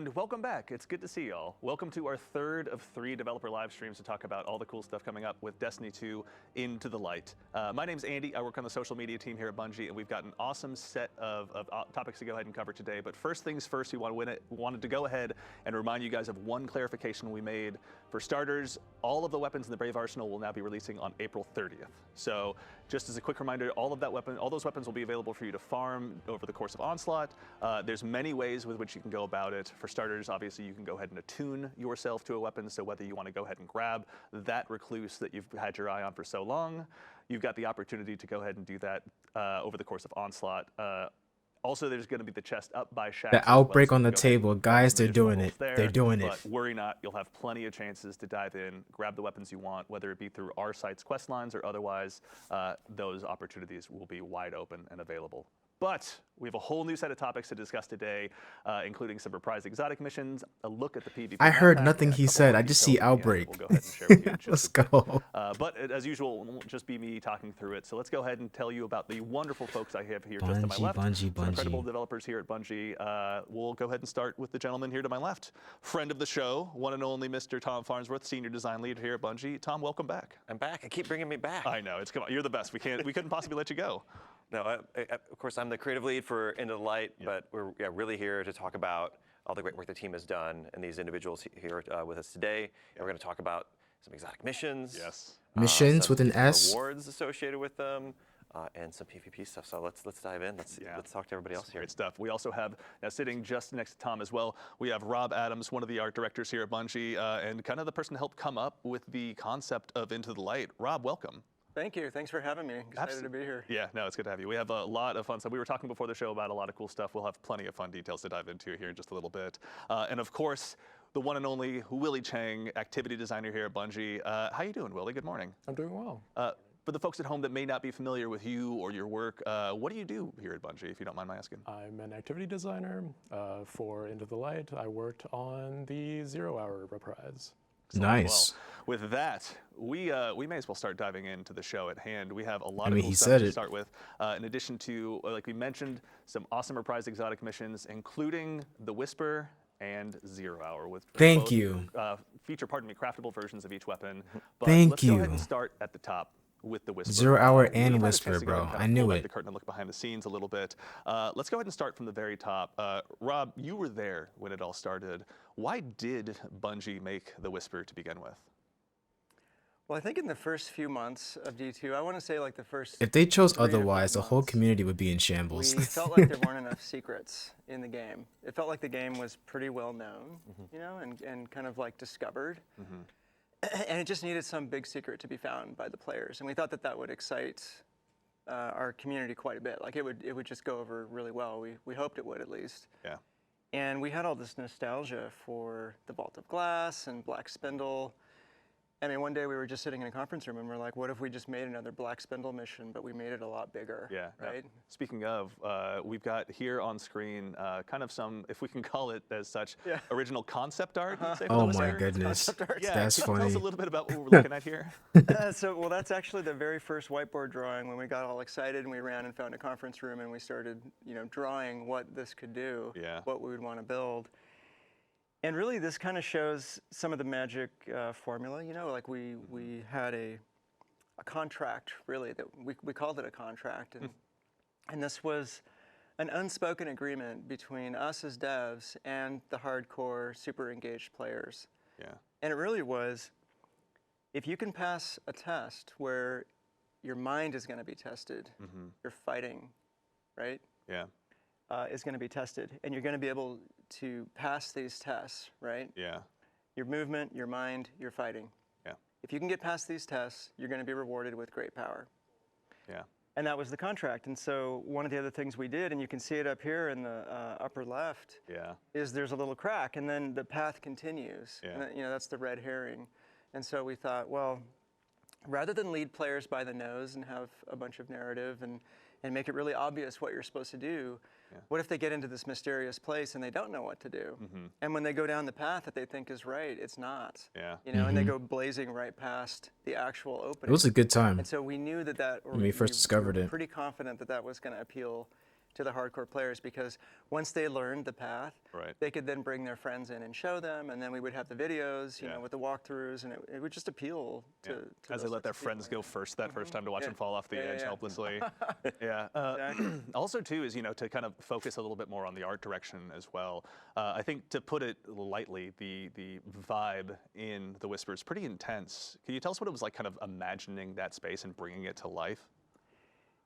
And welcome back. It's good to see y'all. Welcome to our third of 3 developer live streams to talk about all the cool stuff coming up with Destiny 2 Into the Light. My name's Andy. I work on the social media team here at Bungie, and we've got an awesome set of topics to go ahead and cover today. But first things first, we wanted to go ahead and remind you guys of one clarification we made. For starters, all of the weapons in the Brave Arsenal will now be releasing on April 30th. So just as a quick reminder, all those weapons will be available for you to farm over the course of Onslaught. There's many ways with which you can go about it. For starters, obviously, you can go ahead and attune yourself to a weapon. So whether you want to go ahead and grab that recluse that you've had your eye on for so long, you've got the opportunity to go ahead and do that over the course of Onslaught. Also, there's going to be the chest up by Shaxx. The outbreak on the table, guys, they're doing it. They're doing it. But worry not, you'll have plenty of chances to dive in, grab the weapons you want, whether it be through our site's quest lines or otherwise. Those opportunities will be wide open and available. But we have a whole new set of topics to discuss today, including some reprised exotic missions, a look at the PvP. I heard nothing he said. I just see outbreak. We'll go ahead and share with you in just Let's a bit. go. But as usual, it won't just be me talking through it. So let's go ahead and tell you about the wonderful folks I have here just to my left. Bungie. Some incredible developers here at Bungie. We'll go ahead and start with the gentleman here to my left. Friend of the show, one and only Mr. Tom Farnsworth, Senior Design Lead here at Bungie. Tom, welcome back. I'm back. I keep bringing me back. I know. Come on, you're the best. We couldn't possibly let you go. No, of course, I'm the creative lead for Into the Light, but we're really here to talk about all the great work the team has done and these individuals here with us today. And we're going to talk about some exotic missions. Yes. Missions with an some S. rewards associated with them, and some PvP stuff. So let's dive in. Let's talk to everybody else here. Great stuff. We also have, now sitting just next to Tom as well, we have Rob Adams, one of the art directors here at Bungie, and kind of the person to help come up with the concept of Into the Light. Rob, welcome. Thank you. Thanks for having me. Excited to be here. Yeah, no, it's good to have you. We have a lot of fun stuff. We were talking before the show about a lot of cool stuff. We'll have plenty of fun details to dive into here in just a little bit. And of course, the one and only Willie Chang, activity designer here at Bungie. How you doing, Willie? Good morning. I'm doing well. For the folks at home that may not be familiar with you or your work, what do you do here at Bungie, if you don't mind my asking? I'm an activity designer for Into the Light. I worked on the 0 Hour reprise. Nice. Well, with that, we may as well start diving into the show at hand. We have a lot I of mean, cool he stuff said to it. start with. In addition to, like we mentioned, some awesome reprised exotic missions, including the Whisper and 0 Hour. With Thank both, you. Feature, craftable versions of each weapon. But Thank let's go ahead you. and start at the top with the Whisper. 0 Hour We've and had a Whisper, chance to go bro. and kind I of knew pull back it. the curtain and look behind the scenes a little bit. Let's go ahead and start from the very top. Rob, you were there when it all started. Why did Bungie make the Whisper to begin with? Well, I think in the first few months of D2, I want to say like the first. If they chose 3 to 5 otherwise, the whole months, community would be in shambles. We felt like there weren't enough secrets in the game. It felt like the game was pretty well known, you know, and kind of like discovered. And it just needed some big secret to be found by the players. And we thought that that would excite our community quite a bit. Like it would just go over really well. We hoped it would at least. Yeah. And we had all this nostalgia for the Vault of Glass and Black Spindle. I mean, one day we were just sitting in a conference room and we're like, what if we just made another Black Spindle mission, but we made it a lot bigger? Yeah. Right? Speaking of, we've got here on screen kind of some, if we can call it as such, original concept art. You'd say, for Oh the my Whisper? goodness. Concept art. Yeah, That's can you tell us funny. a little bit about what we're looking at here? Well, that's actually the very first whiteboard drawing when we got all excited and we ran and found a conference room and we started, you know, drawing what this could do, what we would want to build. And really, this kind of shows some of the magic formula. You know, like we had a contract, really, that we called it a contract. And this was an unspoken agreement between us as devs and the hardcore, super engaged players. Yeah. And it really was, if you can pass a test where your mind is going to be tested, your fighting, right? Yeah. Is going to be tested, and you're going to be able to pass these tests, right? Yeah. Your movement, your mind, your fighting. Yeah. If you can get past these tests, you're going to be rewarded with great power. Yeah. And that was the contract. And so one of the other things we did, and you can see it up here in the upper left, is there's a little crack, and then the path continues. Yeah. And, you know, that's the red herring. And so we thought, well, rather than lead players by the nose and have a bunch of narrative and make it really obvious what you're supposed to do, what if they get into this mysterious place and they don't know what to do? And when they go down the path that they think is right, it's not. Yeah. You know, and they go blazing right past the actual opening. It was a good time. And so we knew that when we first discovered were it. pretty confident that that was going to appeal to the hardcore players, because once they learned the path, they could then bring their friends in and show them, and then we would have the videos, you know, with the walkthroughs, and it would just appeal to as they let their friends go first that first time to watch them fall off the edge helplessly. Also, too, is, you know, to kind of focus a little bit more on the art direction as well. I think, to put it lightly, the vibe in The Whisper is pretty intense. Can you tell us what it was like, kind of imagining that space and bringing it to life?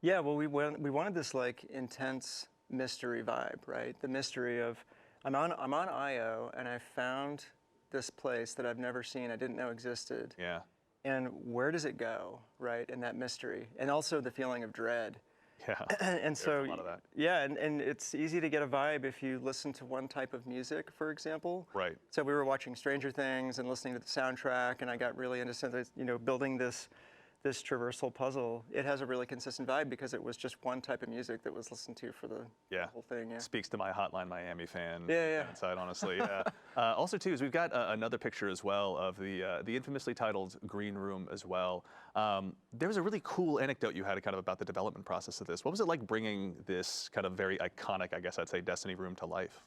Yeah, well, we wanted this like intense mystery vibe, right? The mystery of I'm on IO, and I found this place that I've never seen, I didn't know existed. Yeah. And where does it go, right? In that mystery, and also the feeling of dread. Yeah. And so a lot of that. yeah, and it's easy to get a vibe if you listen to one type of music, for example. Right. So we were watching Stranger Things and listening to the soundtrack, and I got really into, you know, building this traversal puzzle. It has a really consistent vibe because it was just one type of music that was listened to for the whole thing. Yeah. Speaks to my Hotline Miami fan inside, honestly. Also, too, is we've got another picture as well of the infamously titled Green Room as well. There was a really cool anecdote you had kind of about the development process of this. What was it like bringing this kind of very iconic, I guess I'd say, Destiny room to life?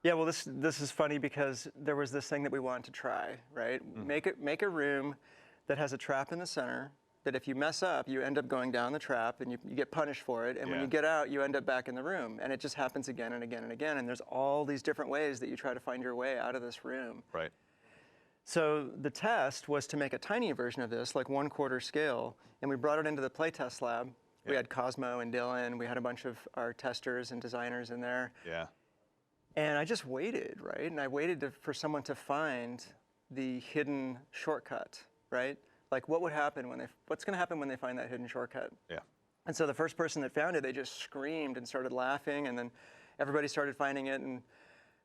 Yeah, well, this is funny because there was this thing that we wanted to try, right? Make a room that has a trap in the center, that if you mess up, you end up going down the trap and you get punished for it. And when you get out, you end up back in the room. And it just happens again and again and again. And there's all these different ways that you try to find your way out of this room. Right. So the test was to make a tiny version of this, like 1/4 scale. And we brought it into the playtest lab. We had Cosmo and Dylan. We had a bunch of our testers and designers in there. Yeah. And I just waited, right? And I waited for someone to find the hidden shortcut, right? Like, what's going to happen when they find that hidden shortcut? Yeah. And so the first person that found it, they just screamed and started laughing, and then everybody started finding it, and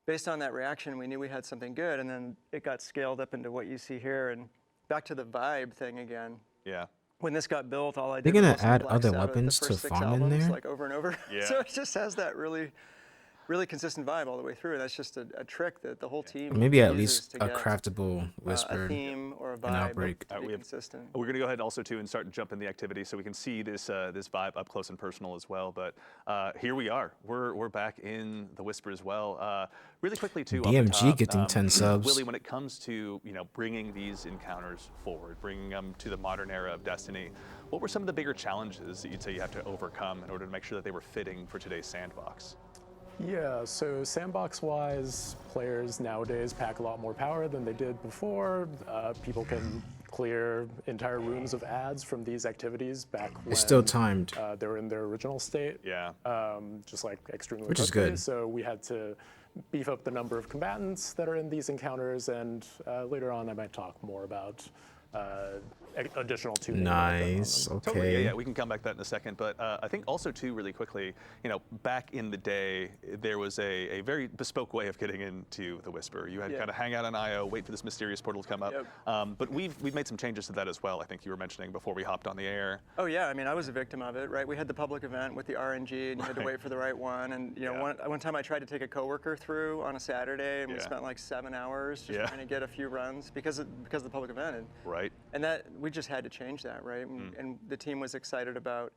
based on that reaction, we knew we had something good, and then it got scaled up into what you see here, and back to the vibe thing again. Yeah. When this got built, all I They're did gonna was add blacks other out of the weapons first to 6 farm in albums, there? like over and over. Yeah. So it just has that really consistent vibe all the way through. That's just a trick that the whole team Maybe at uses least to a get, craftable Whisper. a theme or a an vibe Outbreak. to be consistent. We're going to go ahead also too and start to jump in the activity so we can see this this vibe up close and personal as well. But here we are. We're back in the Whisper as well. Really quickly too. DMG off the top, getting 10 subs. Willie, when it comes to, you know, bringing these encounters forward, bringing them to the modern era of Destiny, what were some of the bigger challenges that you'd say you have to overcome in order to make sure that they were fitting for today's sandbox? Yeah, so sandbox-wise, players nowadays pack a lot more power than they did before. People can clear entire rooms of ads from these activities back when It's still timed. they were in their original state. Yeah. Just like extremely Which is quickly. good. So we had to beef up the number of combatants that are in these encounters, and later on I might talk more about additional tuning. Nice. Totally, Okay. yeah, we can come back to that in a second. But I think also too, really quickly, you know, back in the day, there was a very bespoke way of getting into the Whisper. You had to kind of hang out on IO, wait for this mysterious portal to come up. But we've made some changes to that as well. I think you were mentioning before we hopped on the air. Oh yeah, I mean, I was a victim of it, right? We had the public event with the RNG, and you had to wait for the right one. And you know, one time I tried to take a coworker through on a Saturday, and we spent like 7 hours just trying to get a few runs because of the public event. And that we just had to change that, right? And the team was excited about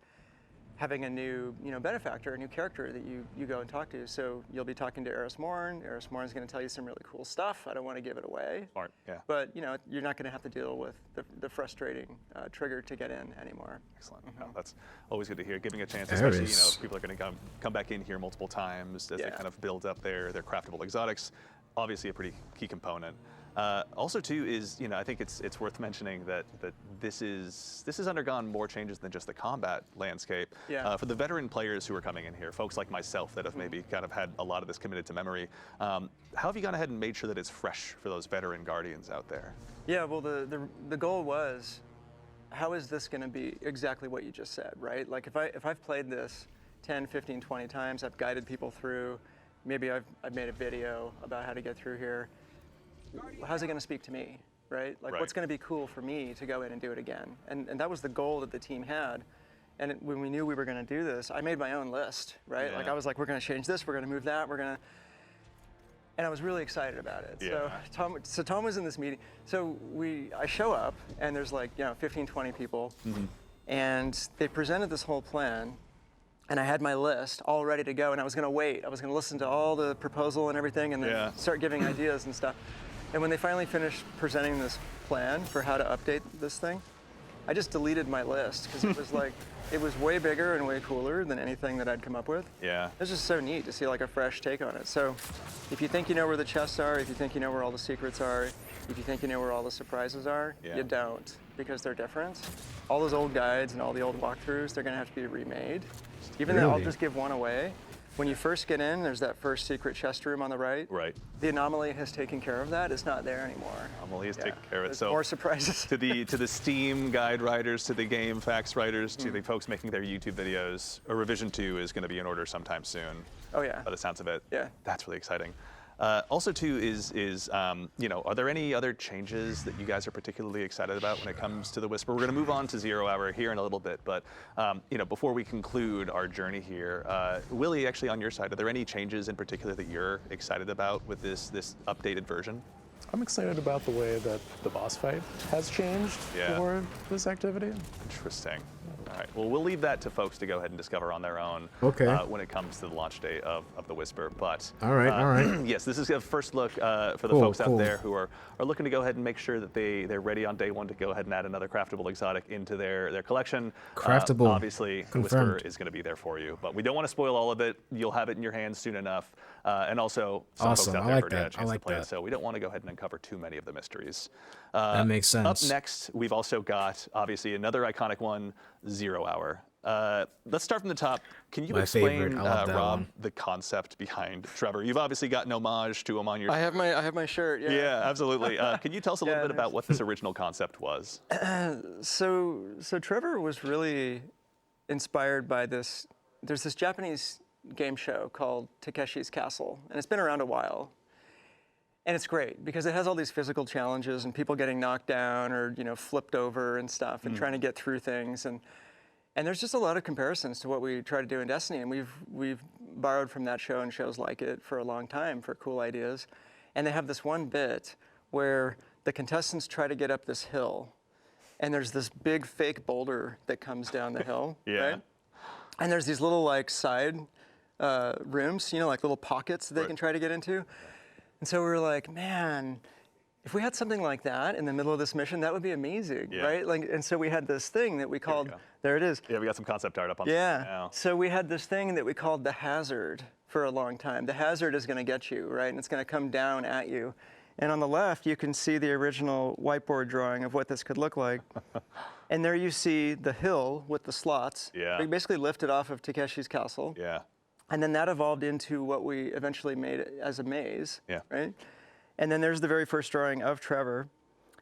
having a new, you know, benefactor, a new character that you go and talk to. So you'll be talking to Eris Morn. Eris Morn's going to tell you some really cool stuff. I don't want to give it away. Smart, yeah. But you know, you're not going to have to deal with the frustrating trigger to get in anymore. Excellent. No, that's always good to hear. Giving a chance, especially, you know, if people are going to come back in here multiple times as they kind of build up their craftable exotics. Obviously, a pretty key component. Also, too, is, you know, I think it's worth mentioning that this has undergone more changes than just the combat landscape. For the veteran players who are coming in here, folks like myself that have maybe kind of had a lot of this committed to memory, how have you gone ahead and made sure that it's fresh for those veteran guardians out there? Yeah, well, the goal was, how is this going to be exactly what you just said, right? Like if I've played this 10, 15, 20 times, I've guided people through, maybe I've made a video about how to get through here. How's it going to speak to me, right? Like, what's going to be cool for me to go in and do it again? And that was the goal that the team had. And when we knew we were going to do this, I made my own list, right? Like, I was like, we're going to change this, we're going to move that, and I was really excited about it. So Tom was in this meeting. So I show up, and there's like, you know, 15, 20 people, and they presented this whole plan. and I had my list all ready to go, and I was going to wait. I was going to listen to all the proposal and everything, and then start giving ideas and stuff. And when they finally finished presenting this plan for how to update this thing, I just deleted my list because it was like, it was way bigger and way cooler than anything that I'd come up with. Yeah. It was just so neat to see like a fresh take on it. So if you think you know where the chests are, if you think you know where all the secrets are, if you think you know where all the surprises are, you don't, because they're different. All those old guides and all the old walkthroughs, they're gonna have to be remade. Even though I'll just give one away. When you first get in, there's that first secret chest room on the right. Right. The anomaly has taken care of that. It's not there anymore. Anomaly has taken care of it. There's So more surprises. to the Steam guide writers, to the game facts writers, to the folks making their YouTube videos, a revision 2 is going to be in order sometime soon. Oh yeah. By the sounds of it. Yeah. That's really exciting. Also, too, are there any other changes that you guys are particularly excited about when it comes to the Whisper? We're going to move on to 0 Hour here in a little bit, but before we conclude our journey here, Willie, actually on your side, are there any changes in particular that you're excited about with this updated version? I'm excited about the way that the boss fight has changed for this activity. Interesting. All right. Well, we'll leave that to folks to go ahead and discover on their own when it comes to the launch day of the Whisper. But all right. Yes, this is a first look for the folks out there who are looking to go ahead and make sure that they're ready on day 1 to go ahead and add another craftable exotic into their collection. Craftable. Obviously, the Whisper is going to be there for you, but we don't want to spoil all of it. You'll have it in your hands soon enough. And also, some folks out there have already had a chance to play it, so we don't want to go ahead and uncover too many of the mysteries. That makes sense. Up next, we've also got, obviously, another iconic one, 0 Hour. Let's start from the top. Can you explain, Rob, the concept behind Trevor? You've obviously got an homage to him on your... I have my shirt, yeah. Yeah, absolutely. Can you tell us a little bit about what this original concept was? So Trevor was really inspired by this. There's this Japanese game show called Takeshi's Castle, and it's been around a while. And it's great because it has all these physical challenges and people getting knocked down or flipped over and stuff and trying to get through things. And there's just a lot of comparisons to what we try to do in Destiny, and we've borrowed from that show and shows like it for a long time for cool ideas. And they have this one bit where the contestants try to get up this hill, and there's this big fake boulder that comes down the hill. Right? And there's these little like side rooms, like little pockets that they can try to get into. And so we were like, man, if we had something like that in the middle of this mission, that would be amazing, right? And so we had this thing that we called, there it is. Yeah, we got some concept art up on the screen now. So we had this thing that we called the hazard for a long time. The hazard is going to get you, right? And it's going to come down at you. And on the left, you can see the original whiteboard drawing of what this could look like. And there you see the hill with the slots. We basically lifted off of Takeshi's Castle. And then that evolved into what we eventually made as a maze, right? And then there's the very first drawing of Trevor.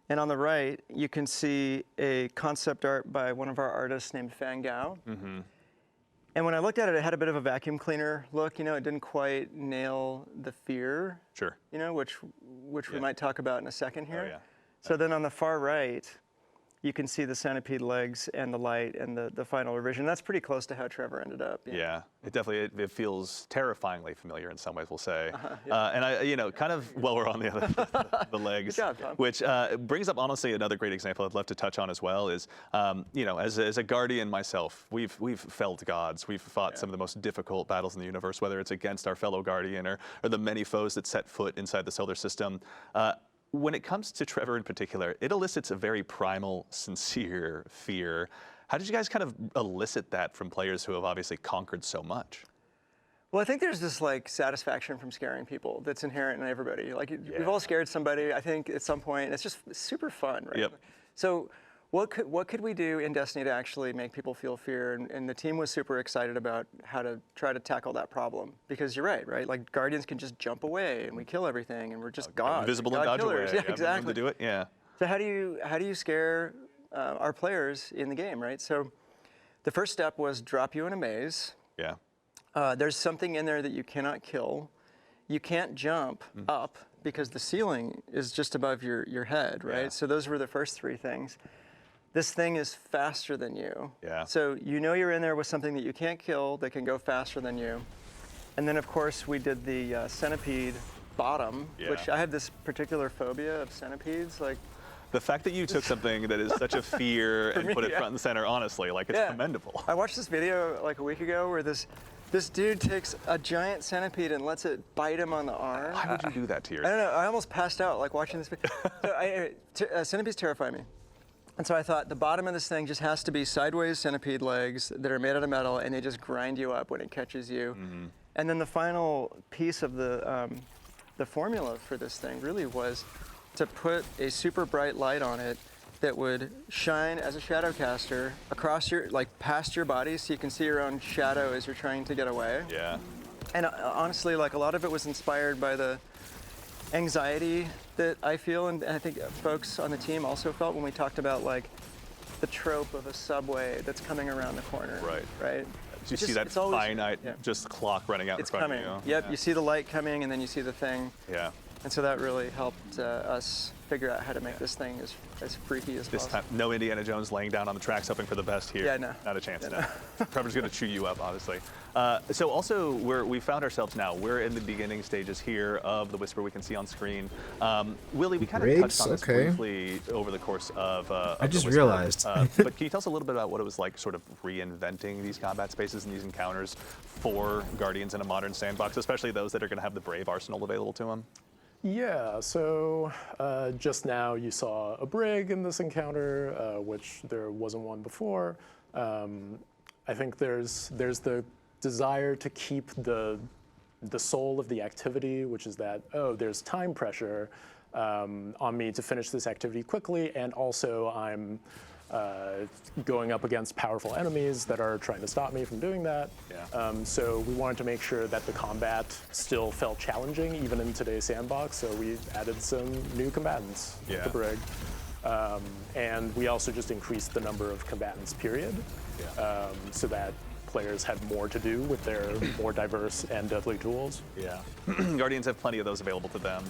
And on the right, you can see a concept art by one of our artists named Fan Gao. And when I looked at it, it had a bit of a vacuum cleaner look. It didn't quite nail the fear, which we might talk about in a second here. So then on the far right, you can see the centipede legs and the light and the final revision. That's pretty close to how Trevor ended up. Yeah, it definitely it feels terrifyingly familiar in some ways, we'll say. And I, kind of while we're on the legs, Good job, Tom. which brings up honestly another great example I'd love to touch on as well is, as a guardian myself, we've felled gods, we've fought some of the most difficult battles in the universe, whether it's against our fellow guardian or the many foes that set foot inside the solar system. When it comes to Trevor in particular, it elicits a very primal, sincere fear. How did you guys kind of elicit that from players who have obviously conquered so much? Well, I think there's this satisfaction from scaring people that's inherent in everybody. We've all scared somebody, I think, at some point. It's just super fun, right? So what could we do in Destiny to actually make people feel fear? And the team was super excited about how to try to tackle that problem. Because you're right? Like Guardians can just jump away and we kill everything and we're just gods. Invisible and dodge away. Yeah, exactly. To do it, yeah. So how do you scare our players in the game, right? So the first step was drop you in a maze. There's something in there that you cannot kill. You can't jump up because the ceiling is just above your head, right? So those were the first 3 things. This thing is faster than you. So you're in there with something that you can't kill that can go faster than you. And then, of course, we did the centipede bottom, which I have this particular phobia of centipedes. The fact that you took something that is such a fear and put it front and center, honestly, like it's commendable. I watched this video like a week ago where this dude takes a giant centipede and lets it bite him on the arm. Why would you do that to I yourself? don't know. I almost passed out like watching this video. Centipedes terrify me. And so I thought the bottom of this thing just has to be sideways centipede legs that are made out of metal, and they just grind you up when it catches you. And then the final piece of the formula for this thing really was to put a super bright light on it that would shine as a shadow caster across your, like past your body, so you can see your own shadow as you're trying to get away. Yeah. And honestly, like a lot of it was inspired by the anxiety that I feel, and I think folks on the team also felt when we talked about like the trope of a subway that's coming around the corner. Right. Right. You see that finite just clock running out It's in front coming. of you. Yep. You see the light coming, and then you see the thing. Yeah. And so that really helped us figure out how to make this thing as freaky as This possible. time, no Indiana Jones laying down on the tracks hoping for the best here. Yeah, no. Not a chance, no. Trevor's going to chew you up, honestly. So also, we found ourselves now, we're in the beginning stages here of the Whisper we can see on screen. Willie, we kind of touched on this briefly over the course of I just the Whisper. realized. But can you tell us a little bit about what it was like sort of reinventing these combat spaces and these encounters for Guardians in a modern sandbox, especially those that are going to have the Brave arsenal available to them? Yeah, so just now you saw a brig in this encounter, which there wasn't one before. I think there's the desire to keep the soul of the activity, which is that, oh, there's time pressure on me to finish this activity quickly, and also I'm going up against powerful enemies that are trying to stop me from doing that. Yeah. So we wanted to make sure that the combat still felt challenging, even in today's sandbox. So we added some new combatants with the brig. And we also just increased the number of combatants, period, so that players had more to do with their more diverse and deadly tools. Yeah. Guardians have plenty of those available to them.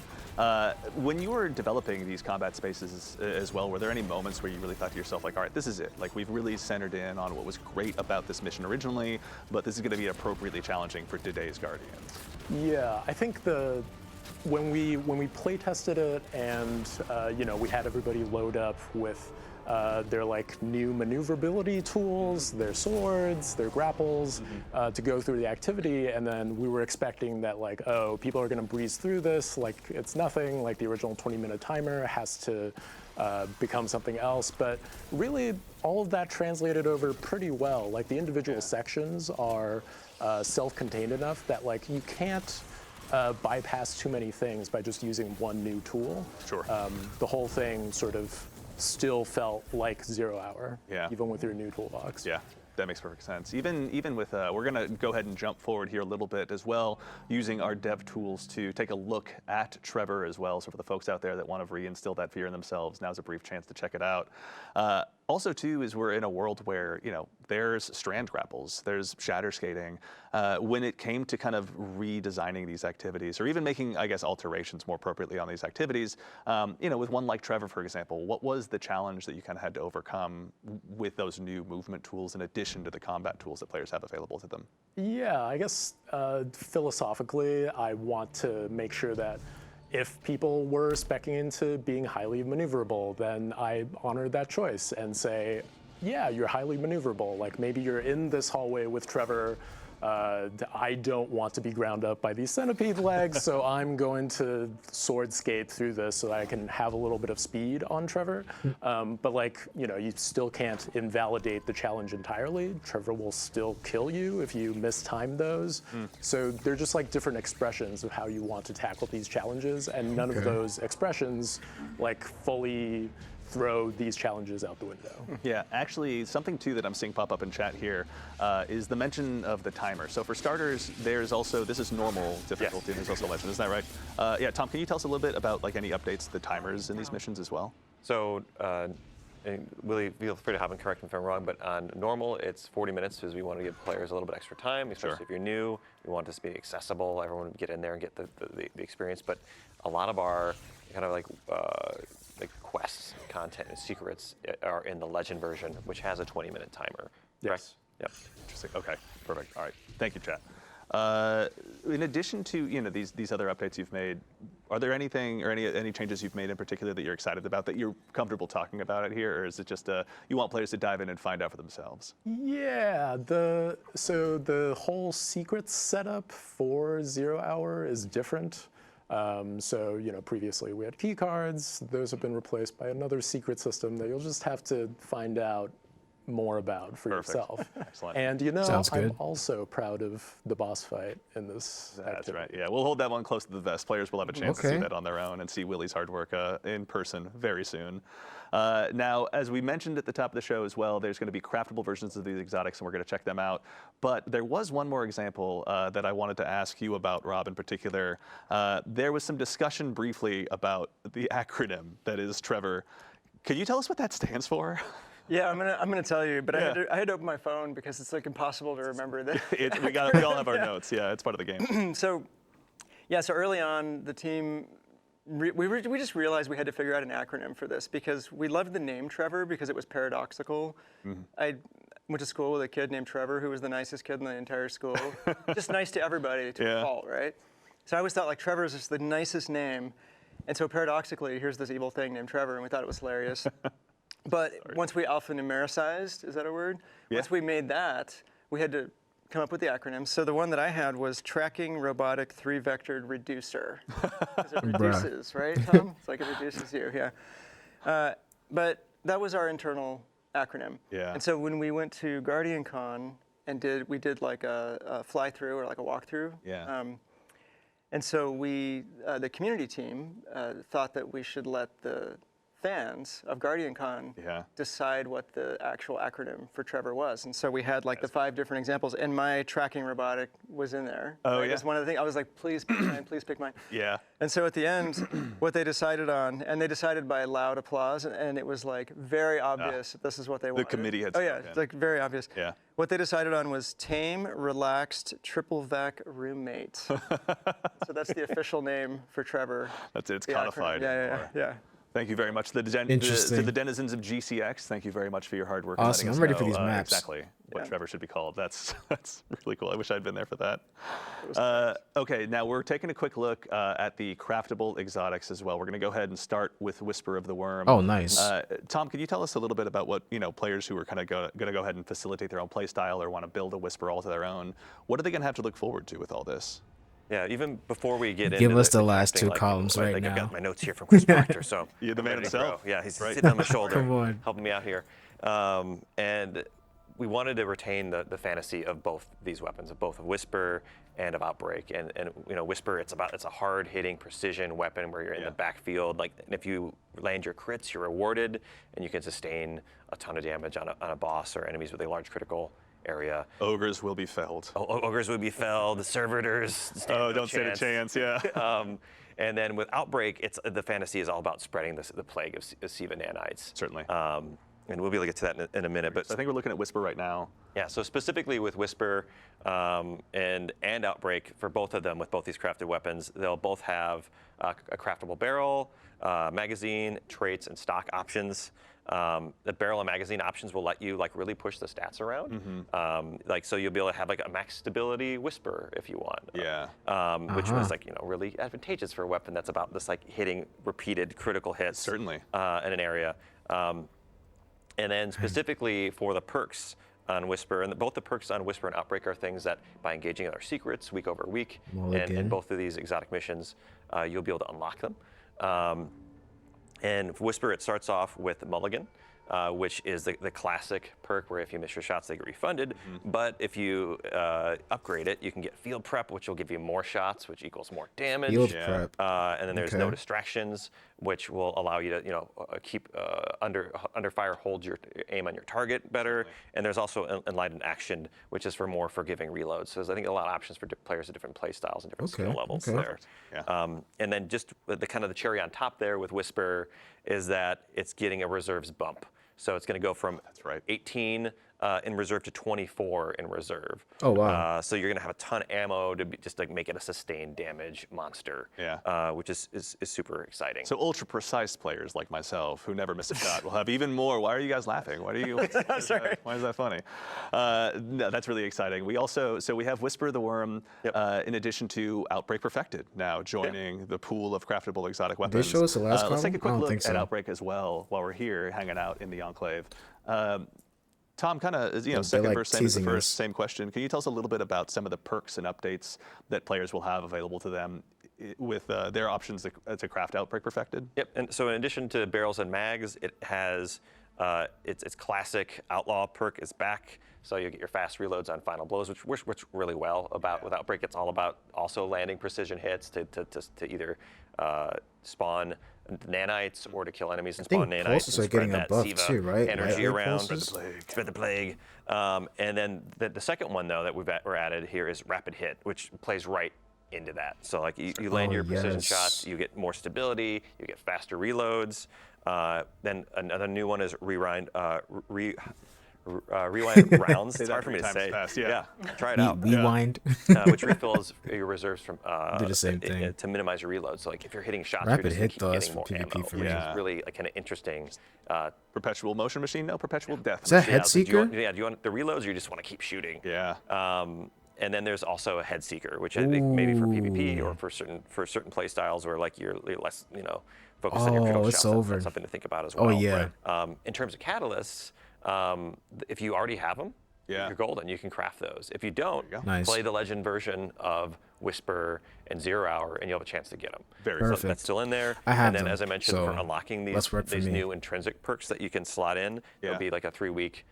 When you were developing these combat spaces as well, were there any moments where you really thought to yourself, like, all right, this is it. Like, we've really centered in on what was great about this mission originally, but this is going to be appropriately challenging for today's Guardians? Yeah, I think when we play tested it and we had everybody load up with their like new maneuverability tools, their swords, their grapples, to go through the activity, and then we were expecting that like, oh, people are going to breeze through this like it's nothing, like the original 20-minute timer has to become something else. But really, all of that translated over pretty well. Like the individual sections are self-contained enough that like you can't bypass too many things by just using one new tool. Sure. The whole thing sort of still felt like 0 hour, even with your new toolbox. Yeah, that makes perfect sense. Even with, we're gonna go ahead and jump forward here a little bit as well, using our dev tools to take a look at Trevor as well. So for the folks out there that want to reinstill that fear in themselves, now's a brief chance to check it out. Also, too, is we're in a world where, there's strand grapples, there's shatter skating. When it came to kind of redesigning these activities, or even making, I guess, alterations more appropriately on these activities, with one like Trevor, for example, what was the challenge that you kind of had to overcome with those new movement tools in addition to the combat tools that players have available to them? Yeah, I guess philosophically, I want to make sure that if people were speccing into being highly maneuverable, then I honor that choice and say, yeah, you're highly maneuverable. Like maybe you're in this hallway with Trevor. I don't want to be ground up by these centipede legs, so I'm going to sword skate through this so that I can have a little bit of speed on Trevor. But like, you still can't invalidate the challenge entirely. Trevor will still kill you if you mistime those. So they're just like different expressions of how you want to tackle these challenges, and none of those expressions like fully throw these challenges out the window. Yeah, actually, something too that I'm seeing pop up in chat here is the mention of the timer. So for starters, there's also, this is normal difficulty, there's also a legend, isn't that right? Yeah, Tom, can you tell us a little bit about like any updates to the timers in these missions as well? So, and Willie, feel free to hop and correct me if I'm wrong, but on normal, it's 40 minutes because we want to give players a little bit extra time, especially if you're new. We want this to be accessible, everyone would get in there and get the experience. But a lot of our kind of like quests, content, and secrets are in the Legend version, which has a 20-minute timer. Yes. Yep. Interesting. Okay, perfect. All right. Thank you, chat. In addition to these other updates you've made, are there anything or any changes you've made in particular that you're excited about that you're comfortable talking about it here, or is it just you want players to dive in and find out for themselves? Yeah, so the whole secrets setup for 0 Hour is different. So previously we had key cards. Those have been replaced by another secret system that you'll just have to find out more about for yourself. Excellent. And Sounds good. I'm also proud of the boss fight in this That's activity. right. Yeah, we'll hold that one close to the vest. Players will have a chance to see that on their own and see Willie's hard work in person very soon. Now, as we mentioned at the top of the show as well, there's going to be craftable versions of these exotics, and we're going to check them out. But there was one more example that I wanted to ask you about, Rob, in particular. There was some discussion briefly about the acronym that is Trevor. Could you tell us what that stands for? Yeah, I'm gonna tell you, but I had to open my phone because it's like impossible to remember that. We all have our notes. Yeah, it's part of the game. So early on, the team we just realized we had to figure out an acronym for this because we loved the name Trevor because it was paradoxical. I went to school with a kid named Trevor who was the nicest kid in the entire school, just nice to everybody to a fault, right? So I always thought like Trevor is just the nicest name, and so paradoxically, here's this evil thing named Trevor, and we thought it was hilarious. But once we alphanumericized, is that a word? Yeah. Once we made that, we had to come up with the acronym. So the one that I had was Tracking Robotic 3-Vectored Reducer. Because it reduces, right, Tom? It's like it reduces you, yeah. But that was our internal acronym. Yeah. And so when we went to GuardianCon and we did like a fly-through or like a walkthrough. Yeah. And so the community team, thought that we should let the fans of GuardianCon decide what the actual acronym for Trevor was. And so we had like the 5 different examples, and my tracking robotic was in there. Oh, right? yeah. That's one of the things. I was like, please pick mine, please pick mine. Yeah. And so at the end, what they decided on, and they decided by loud applause, and it was like very obvious that this is what they wanted. The committee had Oh yeah, spoken. it's like very obvious. Yeah. What they decided on was tame, relaxed, triple vac roommate. So that's the official name for Trevor. That's it. It's the codified. acronym. Yeah. Thank you very much to the denizens of GCX. Thank you very much for your hard work. Awesome. And I'm letting us ready for know, these maps. Exactly what Trevor should be called. That's really cool. I wish I'd been there for that. Okay, now we're taking a quick look at the craftable exotics as well. We're going to go ahead and start with Whisper of the Worm. Oh, nice. Tom, can you tell us a little bit about what players who are kind of going to go ahead and facilitate their own play style or want to build a Whisper all to their own? What are they going to have to look forward to with all this? Yeah, even before we get into Give us the crafting, last 2 columns right I've now. got my notes here from Chris Proctor, so You're the man himself. Yeah, he's Right. sitting on my shoulder, Come on. helping me out here. And we wanted to retain the fantasy of both these weapons, of both of Whisper and of Outbreak. And Whisper, it's a hard-hitting precision weapon where you're in the backfield. Like, and if you land your crits, you're rewarded, and you can sustain a ton of damage on a boss or enemies with a large critical area. Ogres will be felled. Ogres would be felled. The servitors. Don't stand a chance. Yeah. And then with Outbreak, the fantasy is all about spreading the plague of Siva nanites. Certainly. And we'll be able to get to that in a minute. But I think we're looking at Whisper right now. yeah, so specifically with Whisper and Outbreak, for both of them, with both these crafted weapons, they'll both have a craftable barrel, magazine, traits, and stock options. The barrel and magazine options will let you really push the stats around. So you'll be able to have a max stability Whisper if you want. Yeah. Which was really advantageous for a weapon that's about this hitting repeated critical hits. Certainly. In an area. And then specifically for the perks on Whisper, and both the perks on Whisper and Outbreak are things that by engaging in our secrets week over week, and in both of these exotic missions, you'll be able to unlock them. And for Whisper, it starts off with Mulligan, which is the classic perk where if you miss your shots, they get refunded. But if you upgrade it, you can get Field Prep, which will give you more shots, which equals more damage. Field Prep. And then there's No Distractions, which will allow you to keep under fire, hold your aim on your target better. And there's also Enlightened Action, which is for more forgiving reloads. So there's, I think, a lot of options for players of different play styles and different skill levels there. Yeah. And then just the cherry on top there with Whisper is that it's getting a reserves bump. So it's going to go from 18 in reserve to 24 in reserve. Oh, wow. So you're going to have a ton of ammo to just like make it a sustained damage monster, which is super exciting. So ultra precise players like myself who never miss a shot will have even more. Why are you guys laughing? Why do you? Sorry. Why is that funny? No, that's really exciting. We have Whisper the Worm in addition to Outbreak Perfected now joining the pool of craftable exotic weapons. Did they show us the last Let's take a quick look think so. at Outbreak as well while we're here hanging out in the Enclave. Tom, kind of, second verse, same as the first, same question. Can you tell us a little bit about some of the perks and updates that players will have available to them with their options to craft Outbreak Perfected? Yep, and so in addition to barrels and mags, it has its classic Outlaw perk is back. So you get your fast reloads on final blows, which works really well with Outbreak. It's all about also landing precision hits to either spawn nanites or to kill enemies and spawn nanites. Pulses are getting a buff too, right? Energy around, spread the plague. And then the second one though that we're added here is Rapid Hit, which plays right into that. So like you land your precision shots, you get more stability, you get faster reloads. Then another new one is rewind rounds. It's hard for me to say. Fast, try it out. Rewind. Which refills your reserves from do the same thing to minimize your reload. So like if you're hitting shots, Rapid you're just Hit though, that's getting for more PvP ammo, for which me. is really kind of interesting. Perpetual motion machine? No, perpetual death. Is that machine. Headseeker? Do you want the reloads, or you just want to keep shooting? Yeah. And then there's also a Head Seeker, which I think maybe for PvP or for certain play styles where like you're less focused on your critical shots. That's something to think about as well. Oh yeah. In terms of catalysts, if you already have them, you're golden. You can craft those. If you don't, play the Legend version of Whisper and 0 Hour, and you'll have a chance to get them. Very perfect. So that's still in there. I have and then, them, as I mentioned, so for unlocking these new intrinsic perks that you can slot in, there'll be like a 3-week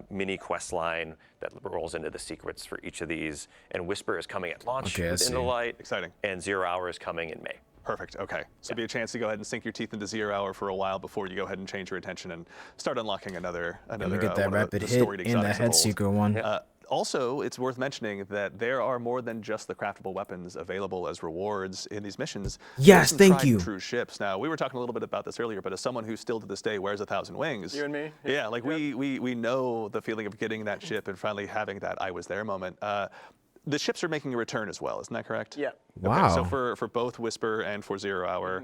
mini quest line that rolls into the secrets for each of these. And Whisper is coming at launch within the light. Exciting. And 0 Hour is coming in May. Perfect. Okay. So it'll be a chance to go ahead and sink your teeth into 0 Hour for a while before you go ahead and change your attention and start unlocking another. Let me get that Rapid Hit in the Head Seeker one. Also, it's worth mentioning that there are more than just the craftable weapons available as rewards in these missions. Yes, thank you. True ships. Now, we were talking a little bit about this earlier, but as someone who still to this day wears 1,000 wings. You and me? Yeah, like we know the feeling of getting that ship and finally having that I was there moment. The ships are making a return as well, isn't that correct? Yeah. Wow. Okay, so for both Whisper and for 0 Hour,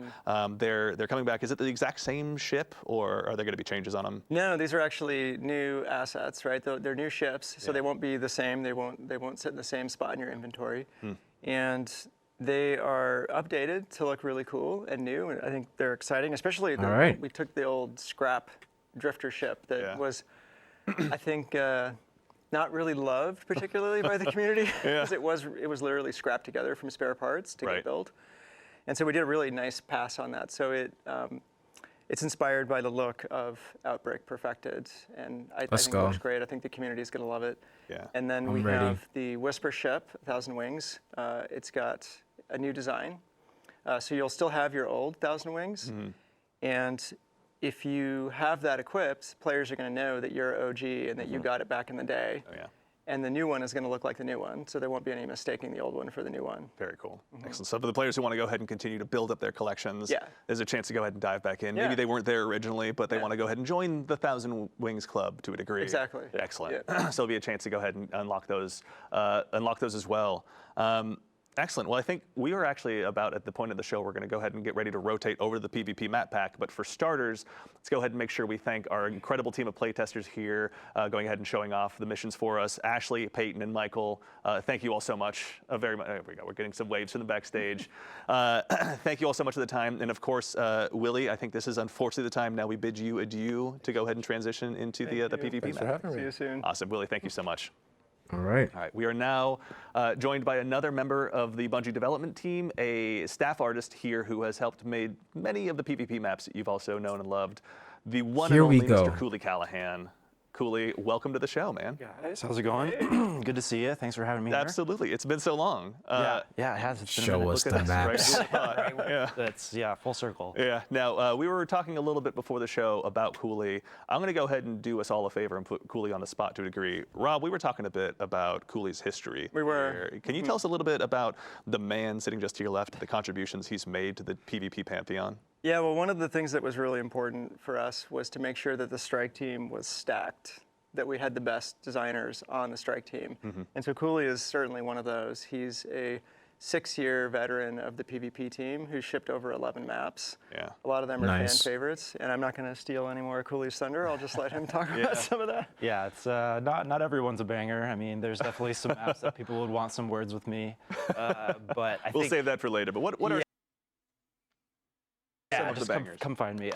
they're coming back. Is it the exact same ship, or are there going to be changes on them? No, these are actually new assets, right? They're new ships, so they won't be the same. They won't sit in the same spot in your inventory, and they are updated to look really cool and new. And I think they're exciting, especially we took the old scrap drifter ship that was, I think. Not really loved particularly by the community because it was literally scrapped together from spare parts to get built, and so we did a really nice pass on that. So it's inspired by the look of Outbreak Perfected, and I think it looks great. I think the community is going to love it. Yeah. And then we have the Whisper ship, 1,000 Wings. It's got a new design, so you'll still have your old 1,000 Wings, and if you have that equipped, players are going to know that you're OG and that you got it back in the day. Oh, yeah. And the new one is going to look like the new one, so there won't be any mistaking the old one for the new one. Very cool. Excellent. So for the players who want to go ahead and continue to build up their collections, there's a chance to go ahead and dive back in. Maybe they weren't there originally, but they want to go ahead and join the 1,000 Wings Club to a degree. Exactly. Excellent. So there'll be a chance to go ahead and unlock those as well. Excellent. Well, I think we are actually about at the point of the show we're going to go ahead and get ready to rotate over to the PvP map pack. But for starters, let's go ahead and make sure we thank our incredible team of playtesters here, going ahead and showing off the missions for us. Ashley, Peyton, and Michael, thank you all so much. Very much. There we go. We're getting some waves from the backstage. Thank you all so much for the time. And of course, Willie, I think this is unfortunately the time now we bid you adieu to go ahead and transition into the PvP Thanks map. for having me. See you soon. Awesome. Willie, thank you so much. All right. All right. We are now joined by another member of the Bungie development team, a staff artist here who has helped made many of the PvP maps that you've also known and loved. The one and only Mr. Cooley Callahan. Cooley, welcome to the show, man. Guys, how's it going? Good to see you. Thanks for having me. Absolutely. It's been so long. Yeah, it has. It's been Show a minute. us the maps. Right? That's full circle. Yeah. Now, we were talking a little bit before the show about Cooley. I'm going to go ahead and do us all a favor and put Cooley on the spot to a degree. Rob, we were talking a bit about Cooley's history. We were. Can you tell us a little bit about the man sitting just to your left, the contributions he's made to the PvP pantheon? Yeah, well, one of the things that was really important for us was to make sure that the strike team was stacked. that we had the best designers on the strike team. And so Cooley is certainly one of those. He's a 6-year veteran of the PvP team who shipped over 11 maps. Yeah. A lot of them are Nice. fan favorites, and I'm not going to steal any more of Cooley's thunder. I'll just let him talk about some of that. Yeah, it's not everyone's a banger. I mean, there's definitely some maps that people would want some words with me, but I We'll think save that for later. But what are some yeah, of the just bangers? come find me.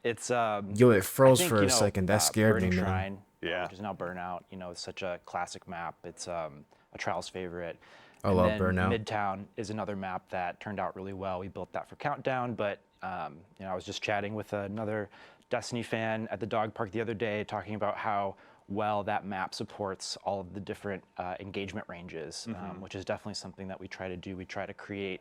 It's Yo, it froze I think, for a second. That scared me, Burning man. Shrine, Yeah. which is now Burnout. It's such a classic map. It's a Trials favorite. I And love then Burnout. Midtown is another map that turned out really well. We built that for Countdown, but I was just chatting with another Destiny fan at the dog park the other day, talking about how well that map supports all of the different engagement ranges, which is definitely something that we try to do. We try to create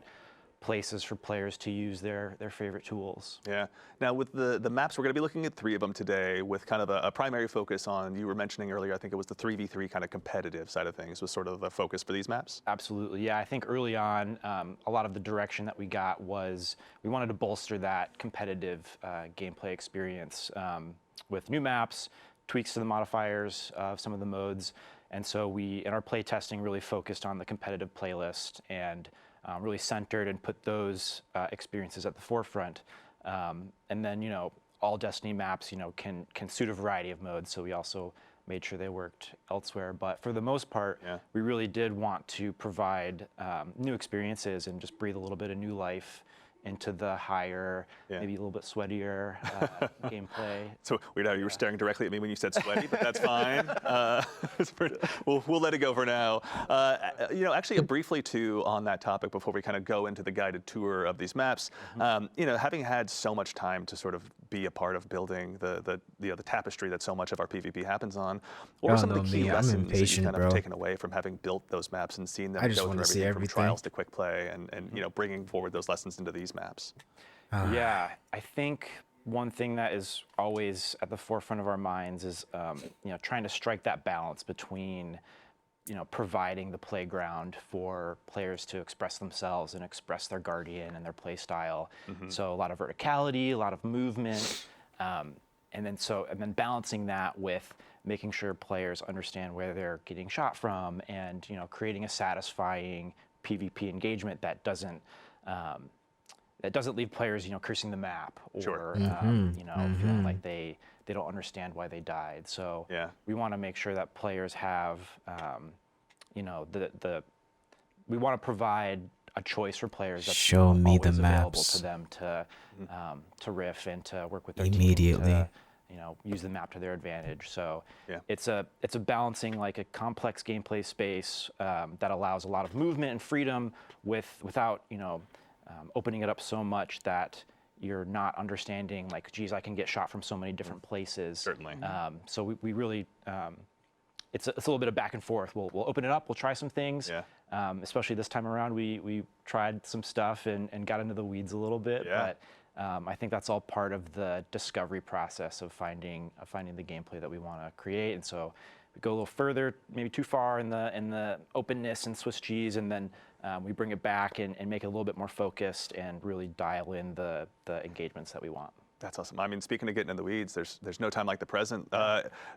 places for players to use their favorite tools. Yeah. Now with the maps, we're going to be looking at 3 of them today with kind of a primary focus on, you were mentioning earlier, I think it was the 3v3 kind of competitive side of things was sort of the focus for these maps. Absolutely, yeah. I think early on, a lot of the direction that we got was we wanted to bolster that competitive gameplay experience with new maps, tweaks to the modifiers of some of the modes, and so we, in our play testing, really focused on the competitive playlist and really centered and put those experiences at the forefront. And then, all Destiny maps, can suit a variety of modes. So we also made sure they worked elsewhere. But for the most part, we really did want to provide new experiences and just breathe a little bit of new life into the higher, maybe a little bit sweatier gameplay. So weird how you were staring directly at me when you said sweaty, but that's fine. We'll let it go for now. Actually, briefly too on that topic before we kind of go into the guided tour of these maps. Having had so much time to sort of be a part of building the tapestry that so much of our PvP happens on, what were some of the key lessons that you kind of taken away from having built those maps and seen them I just go want through to see everything from everything. trials to quick play and bringing forward those lessons into these maps? Yeah, I think one thing that is always at the forefront of our minds is, trying to strike that balance between, providing the playground for players to express themselves and express their Guardian and their play style. So a lot of verticality, a lot of movement, and then balancing that with making sure players understand where they're getting shot from, and creating a satisfying PvP engagement that doesn't leave players, cursing the map or feeling like they don't understand why they died. So we want to make sure that players have, we want to provide a choice for players that's Show me the always available maps. to them to riff and to work with their Immediately. team to, use the map to their advantage. So it's a balancing like a complex gameplay space that allows a lot of movement and freedom without opening it up so much that you're not understanding, like, geez, I can get shot from so many different places. Certainly. So we really, it's a little bit of back and forth. We'll open it up, we'll try some things. Especially this time around, we tried some stuff and got into the weeds a little bit. But I think that's all part of the discovery process of finding the gameplay that we want to create. And so we go a little further, maybe too far in the openness and Swiss cheese, and then we bring it back and make it a little bit more focused and really dial in the engagements that we want. That's awesome. I mean, speaking of getting in the weeds, there's no time like the present.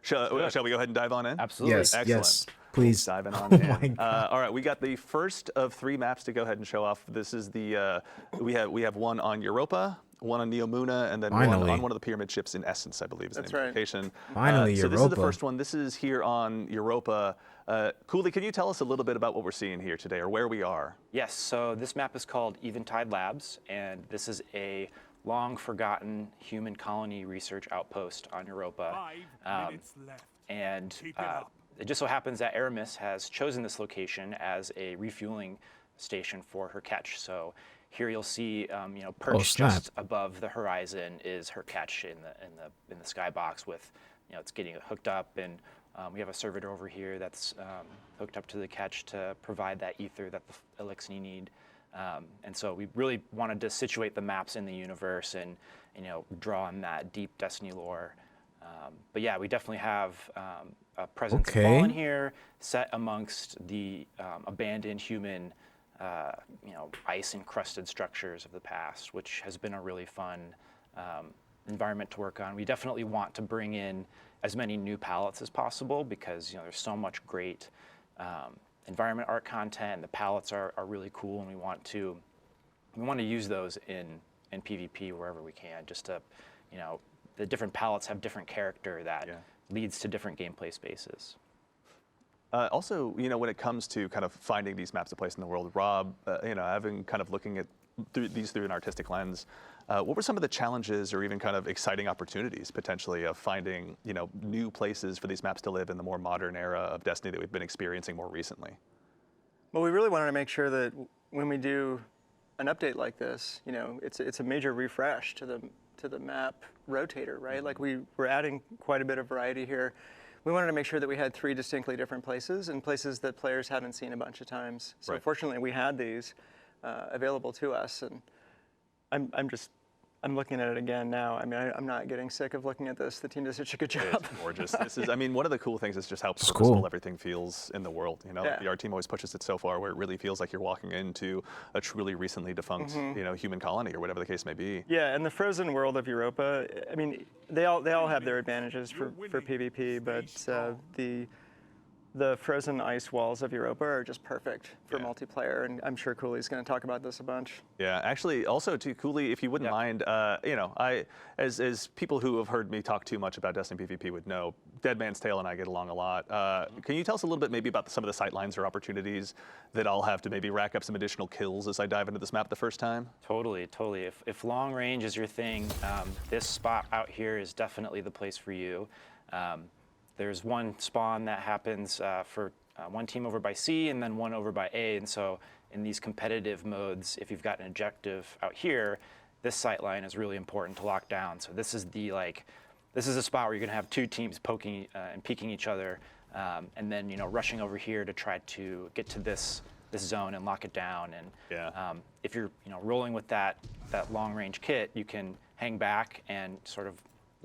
Shall we go ahead and dive on in? Absolutely. Yes, Excellent. yes, please. Diving on Oh in. my God. All right, we got the first of 3 maps to go ahead and show off. This is the we have one on Europa, one on Neomuna, and then one Finally. on one of the pyramid ships in Essence, I believe is the That's name of right. the location. Finally, So this is the Europa. first one. This is here on Europa. Cooley, can you tell us a little bit about what we're seeing here today, or where we are? Yes, so this map is called Eventide Labs, and this is a long-forgotten human colony research outpost on Europa. 5 minutes left. And Keep it up. it just so happens that Aramis has chosen this location as a refueling station for her catch. So here you'll see, perched snap. just above the horizon is her catch in the skybox with, it's getting hooked up, and we have a servitor over here that's hooked up to the catch to provide that ether that the Elixni need. And so we really wanted to situate the maps in the universe and draw on that deep Destiny lore. But yeah, we definitely have a presence of Fallen here, set amongst the abandoned human, ice-encrusted structures of the past, which has been a really fun environment to work on. We definitely want to bring in as many new palettes as possible because there's so much great environment art content, and the palettes are really cool, and we want to use those in PvP wherever we can. Just to, the different palettes have different character that leads to different gameplay spaces. Also, when it comes to kind of finding these maps of place in the world, Rob, having kind of looking at through an artistic lens, what were some of the challenges or even kind of exciting opportunities potentially of finding, new places for these maps to live in the more modern era of Destiny that we've been experiencing more recently? Well, we really wanted to make sure that when we do an update like this, it's a major refresh to the map rotator, right? Like we're adding quite a bit of variety here. We wanted to make sure that we had 3 distinctly different places and places that players hadn't seen a bunch of times. So fortunately, we had these available to us, and I'm looking at it again now. I mean, I'm not getting sick of looking at this. The team does such a good job. It's gorgeous. This is, one of the cool things is just how purposeful everything feels in the world. Our team always pushes it so far where it really feels like you're walking into a truly recently defunct, human colony or whatever the case may be. Yeah, and the frozen world of Europa, I mean, they all have their advantages for PvP, but the frozen ice walls of Europa are just perfect for multiplayer, and I'm sure Cooley's going to talk about this a bunch. Yeah, actually, also too, Cooley, if you wouldn't mind, as people who have heard me talk too much about Destiny PvP would know, Dead Man's Tale and I get along a lot. Can you tell us a little bit maybe about some of the sight lines or opportunities that I'll have to maybe rack up some additional kills as I dive into this map the first time? Totally. If long range is your thing, this spot out here is definitely the place for you. There's one spawn that happens for one team over by C and then one over by A, and so in these competitive modes, if you've got an objective out here, this sight line is really important to lock down. So this is a spot where you're going to have 2 teams poking and peeking each other, and then rushing over here to try to get to this zone and lock it down. And if you're rolling with that long range kit, you can hang back and sort of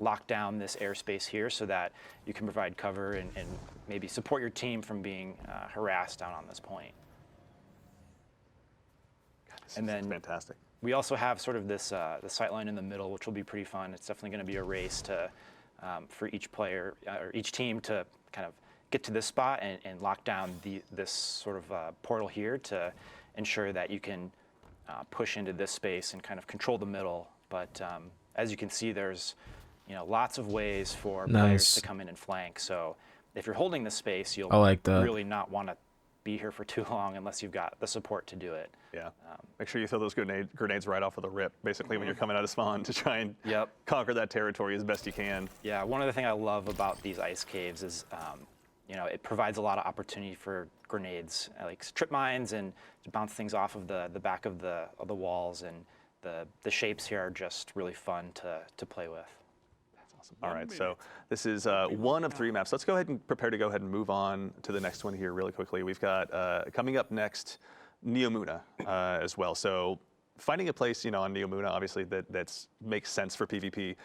lock down this airspace here so that you can provide cover and maybe support your team from being harassed down on this point. God, this and is then fantastic. We also have sort of this the sight line in the middle, which will be pretty fun. It's definitely going to be a race to for each player or each team to kind of get to this spot and lock down this sort of portal here to ensure that you can push into this space and kind of control the middle. But as you can see, there's lots of ways for players to come in and flank. So if you're holding the space, you'll really not want to be here for too long unless you've got the support to do it. Yeah. Make sure you throw those grenades right off of the rip, basically, when you're coming out of spawn to try and conquer that territory as best you can. Yeah, one of the things I love about these ice caves is, it provides a lot of opportunity for grenades, like trip mines, and to bounce things off of the back of the walls. And the shapes here are just really fun to play with. All right, so this is one of 3 maps. Let's go ahead and prepare to go ahead and move on to the next one here really quickly. We've got coming up next, Neomuna as well. So finding a place, on Neomuna, obviously that makes sense for PvP,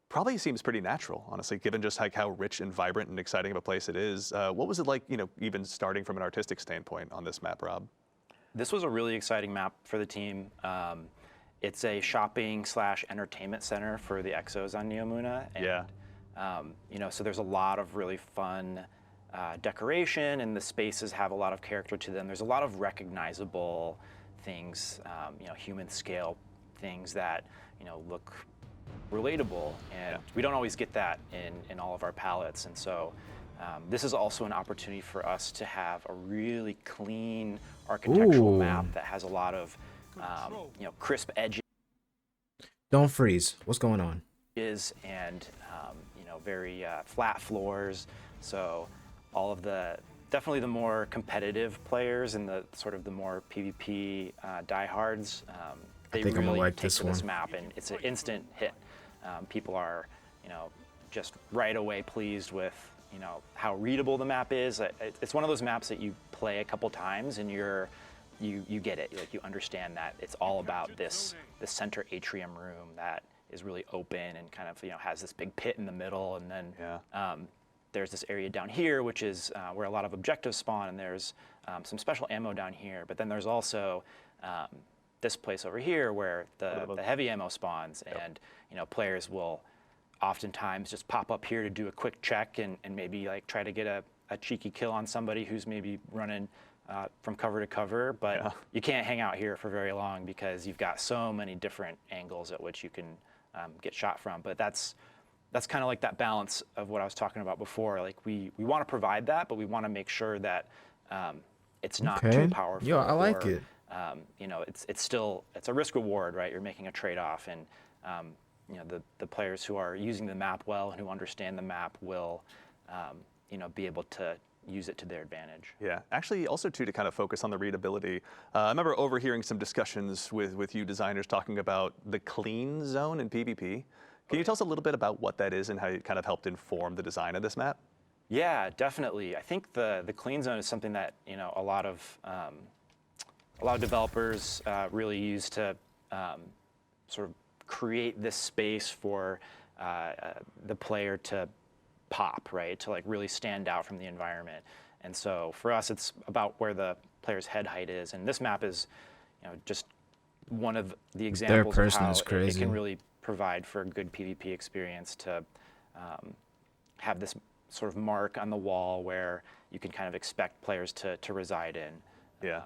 probably seems pretty natural, honestly, given just like how rich and vibrant and exciting of a place it is. What was it like, even starting from an artistic standpoint on this map, Rob? This was a really exciting map for the team. It's a shopping/entertainment center for the Exos on Neomuna. And, so there's a lot of really fun decoration, and the spaces have a lot of character to them. There's a lot of recognizable things, human scale things that, look relatable. And we don't always get that in all of our palettes. And so this is also an opportunity for us to have a really clean architectural map that has a lot of crisp edges. Don't freeze. What's going on? And very flat floors. So all of definitely the more competitive players and the sort of the more PvP diehards, they really like take to this map, and it's an instant hit. People are, just right away pleased with, how readable the map is. It's one of those maps that you play a couple times and you get it. Like, you understand that it's all about this center atrium room that is really open and kind of has this big pit in the middle, and then there's this area down here which is where a lot of objectives spawn, and there's some special ammo down here. But then there's also this place over here where the heavy ammo spawns, and players will oftentimes just pop up here to do a quick check and maybe like try to get a cheeky kill on somebody who's maybe running from cover to cover, but you can't hang out here for very long because you've got so many different angles at which you can get shot from. But that's kind of like that balance of what I was talking about before. Like we want to provide that, but we want to make sure that it's not too powerful. Yeah, I like it. It's a risk reward, right? You're making a trade-off, and the players who are using the map well and who understand the map will be able to use it to their advantage. Yeah, actually also too, to kind of focus on the readability, I remember overhearing some discussions with you designers talking about the clean zone in PvP. Can you tell us a little bit about what that is and how it kind of helped inform the design of this map? Yeah, definitely. I think the clean zone is something that a lot of developers really use to sort of create this space for the player to pop, right? To like really stand out from the environment. And so for us, it's about where the player's head height is. And this map is, just one of the examples of how it can really provide for a good PvP experience to have this sort of mark on the wall where you can kind of expect players to reside in. Yeah.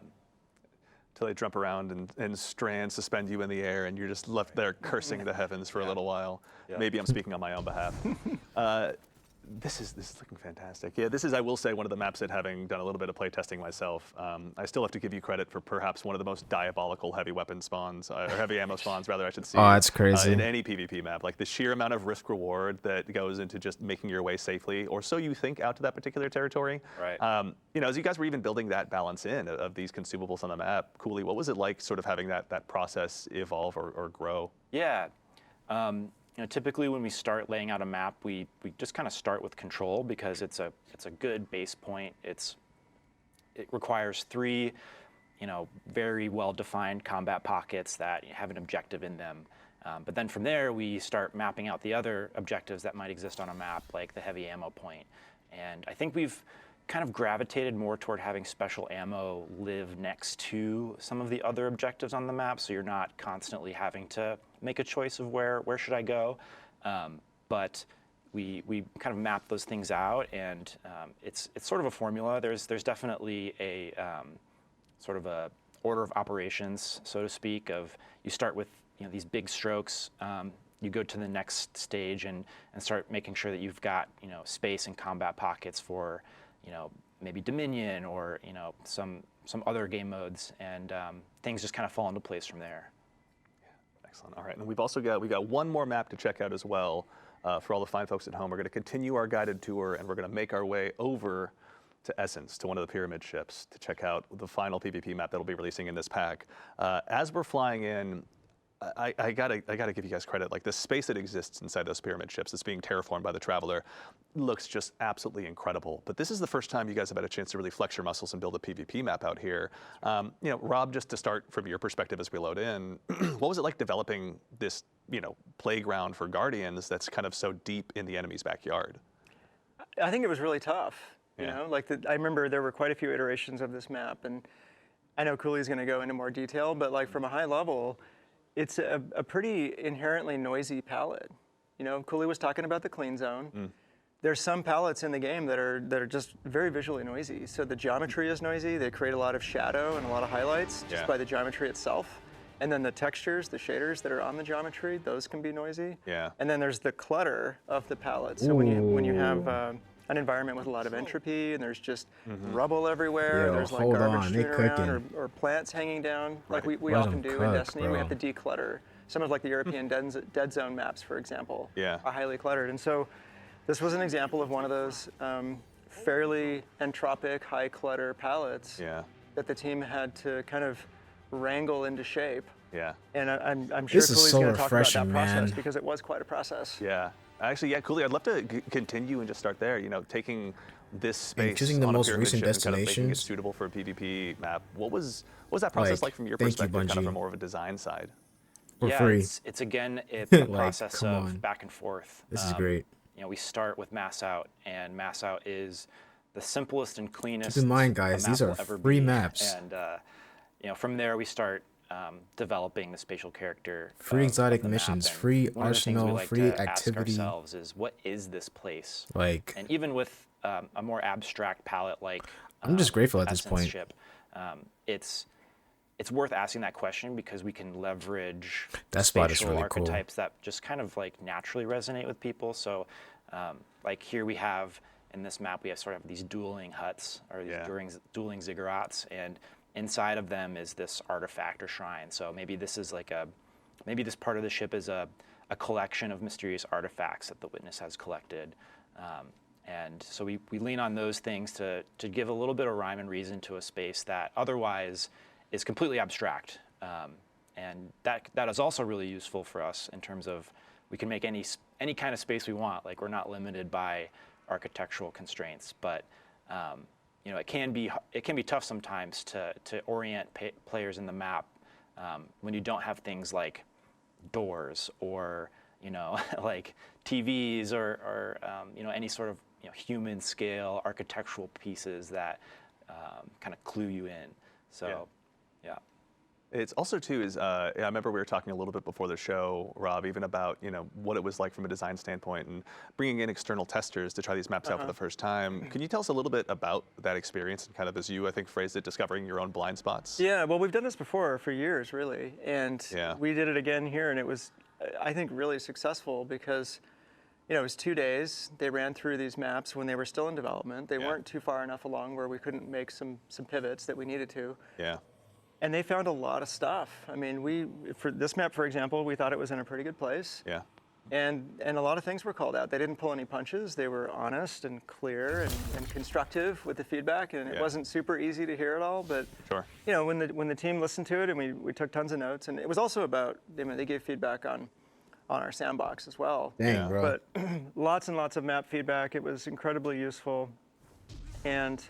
Till they jump around and strands suspend you in the air, and you're just left there cursing the heavens for a little while. Yeah. Maybe I'm speaking on my own behalf. This is looking fantastic. Yeah, this is, I will say, one of the maps that, having done a little bit of play testing myself, I still have to give you credit for perhaps one of the most diabolical heavy weapon spawns, or heavy ammo spawns, rather, I should say. Oh, that's crazy. In any PvP map. Like the sheer amount of risk reward that goes into just making your way safely, or so you think, out to that particular territory. Right. As you guys were even building that balance in of these consumables on the map, Cooley, what was it like sort of having that process evolve or grow? Yeah. Typically when we start laying out a map, we just kind of start with control because it's a good base point. It requires 3, very well-defined combat pockets that have an objective in them. But then from there, we start mapping out the other objectives that might exist on a map, like the heavy ammo point. And I think we've kind of gravitated more toward having special ammo live next to some of the other objectives on the map, so you're not constantly having to make a choice of where should I go. But we kind of map those things out, and it's sort of a formula. There's definitely a sort of a order of operations, so to speak, of you start with these big strokes. You go to the next stage and start making sure that you've got space and combat pockets for maybe Dominion or some other game modes, and things just kind of fall into place from there. Excellent. All right, and we've got one more map to check out as well. For all the fine folks at home, we're going to continue our guided tour, and we're going to make our way over to Essence, to one of the pyramid ships, to check out the final PvP map that'll be releasing in this pack. As we're flying in, I gotta give you guys credit. Like the space that exists inside those pyramid ships that's being terraformed by the Traveler looks just absolutely incredible. But this is the first time you guys have had a chance to really flex your muscles and build a PvP map out here. Rob, just to start from your perspective as we load in, what was it like developing this, playground for Guardians that's kind of so deep in the enemy's backyard? I think it was really tough. Yeah. I remember there were quite a few iterations of this map, and I know Cooley's going to go into more detail, but like from a high level, it's a pretty inherently noisy palette. Cooley was talking about the clean zone. There's some palettes in the game that are just very visually noisy. So the geometry is noisy. They create a lot of shadow and a lot of highlights just by the geometry itself. And then the textures, the shaders that are on the geometry, those can be noisy. Yeah. And then there's the clutter of the palette. So when you have an environment with a lot of entropy and there's just rubble everywhere, there's like garbage strewn around or plants hanging down, like we often do in Destiny. We have to declutter. Some of like the European Dead Zone maps, for example, are highly cluttered. And so this was an example of one of those fairly entropic, high clutter palettes that the team had to kind of wrangle into shape. Yeah. And I'm sure Cooley's going to talk about that process because it was quite a process. Yeah. Actually, Cooley, I'd love to continue and just start there. Taking this space and choosing the most recent destinations, kind of making it suitable for a PvP map. What was that process like from your perspective, kind of from more of a design side? For free. It's again a process of back and forth. This is great. We start with mass out, and mass out is the simplest and cleanest. Keep in mind, guys, these are free maps. And from there we start developing the spatial character. Free exotic of the missions, map. And free one of the things we arsenal, like free to activity. Ask ourselves is, what is this place? Like, and even with a more abstract palette like I'm just grateful at this Essence point. Ship, it's worth asking that question because we can leverage That spot is spatial really cool. archetypes that just kind of like naturally resonate with people. So like here we have, in this map, we have sort of these dueling huts, or these dueling ziggurats, and inside of them is this artifact or shrine. So maybe this is like maybe this part of the ship is a collection of mysterious artifacts that the Witness has collected. And so we lean on those things to give a little bit of rhyme and reason to a space that otherwise is completely abstract. And that is also really useful for us in terms of we can make any kind of space we want. Like, we're not limited by architectural constraints, but you know, it can be tough sometimes to orient players in the map when you don't have things like doors or, you know, like TVs or you know, any sort of, you know, human scale architectural pieces that kind of clue you in. So, yeah. It's also too is I remember we were talking a little bit before the show, Rob, even about, you know, what it was like from a design standpoint and bringing in external testers to try these maps out for the first time. Can you tell us a little bit about that experience and kind of, as you I think phrased it, discovering your own blind spots? Yeah, well, we've done this before for years, really, and we did it again here, and it was, I think, really successful because, you know, it was 2 days. They ran through these maps when they were still in development. They weren't too far enough along where we couldn't make some pivots that we needed to. Yeah. And they found a lot of stuff. I mean, for this map, for example, we thought it was in a pretty good place. Yeah. And a lot of things were called out. They didn't pull any punches. They were honest and clear and constructive with the feedback. And it wasn't super easy to hear it all, but you know, when the team listened to it, and we took tons of notes, and it was also about, I mean, they gave feedback on our sandbox as well. Dang, bro. But lots and lots of map feedback. It was incredibly useful, and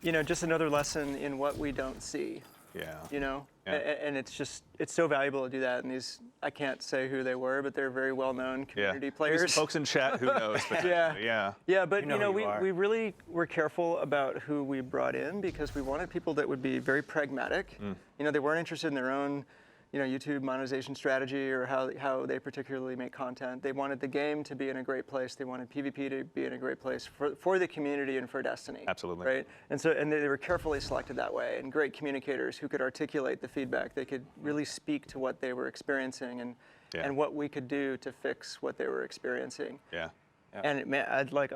you know, just another lesson in what we don't see. Yeah. You know, and it's so valuable to do that. And these, I can't say who they were, but they're very well-known community players. Maybe some folks in chat, who knows? But yeah, but you know, we really were careful about who we brought in because we wanted people that would be very pragmatic. You know, they weren't interested in their own, you know, YouTube monetization strategy or how they particularly make content. They wanted the game to be in a great place. They wanted PvP to be in a great place for the community and for Destiny. Absolutely. Right? And they were carefully selected that way, and great communicators who could articulate the feedback. They could really speak to what they were experiencing and what we could do to fix what they were experiencing. Yeah. And I'd like,